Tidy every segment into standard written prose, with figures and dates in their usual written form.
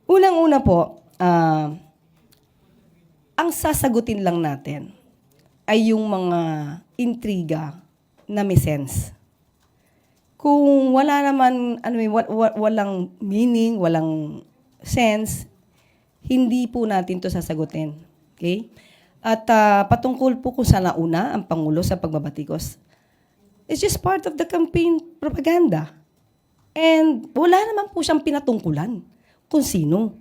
Unang-una po, ang sasagutin lang natin ay yung mga intriga na may sense. Kung wala naman, walang meaning, walang sense, hindi po natin to sasagutin. Okay? At patungkol po kung saan nauna ang Pangulo sa pagbabatikos, it's just part of the campaign propaganda. And wala naman po siyang pinatungkulan kung sino.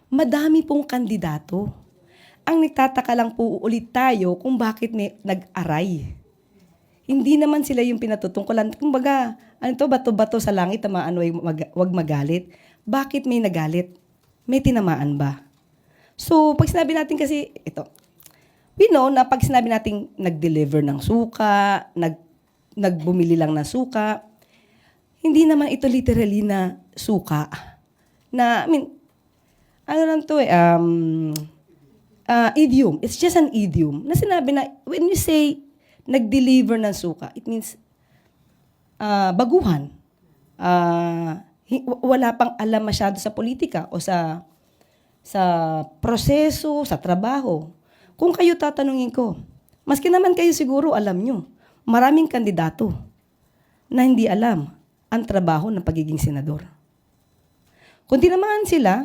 Madami pong kandidato. Ang nagtataka lang po ulit tayo kung bakit may nag-aray. Hindi naman sila yung pinatutungkulan. Kumbaga, bato-bato sa langit, tamaan, wag magalit. Bakit may nagalit? May tinamaan ba? So, pag sinabi natin kasi, ito, we know na pag sinabi natin nag-deliver ng suka, nagbumili lang ng suka, hindi naman ito literally na suka. Idiom. It's just an idiom. Na sinabi na, when you say nag-deliver ng suka, it means baguhan. Wala pang alam masyado sa politika o sa proseso, sa trabaho. Kung kayo tatanungin ko, maski naman kayo siguro alam nyo, maraming kandidato na hindi alam ang trabaho ng pagiging senador. Kung tinamaan sila,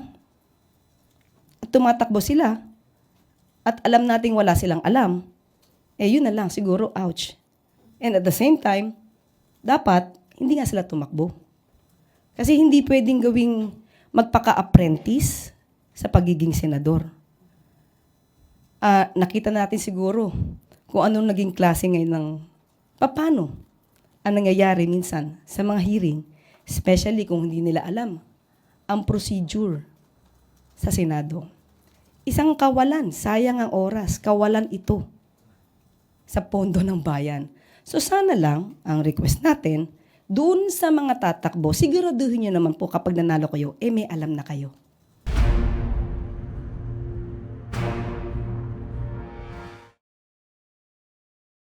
at tumatakbo sila, at alam nating wala silang alam, yun na lang, siguro, ouch. And at the same time, dapat, hindi nga sila tumakbo. Kasi hindi pwedeng gawing magpaka-apprentice sa pagiging senador. Nakita natin siguro kung anong naging klase ngayon ng paano ang nangyayari minsan sa mga hearing, especially kung hindi nila alam ang procedure sa Senado. Isang kawalan, sayang ang oras, kawalan ito sa pondo ng bayan. So sana lang, ang request natin, doon sa mga tatakbo, siguraduhin nyo naman po kapag nanalo kayo, may alam na kayo.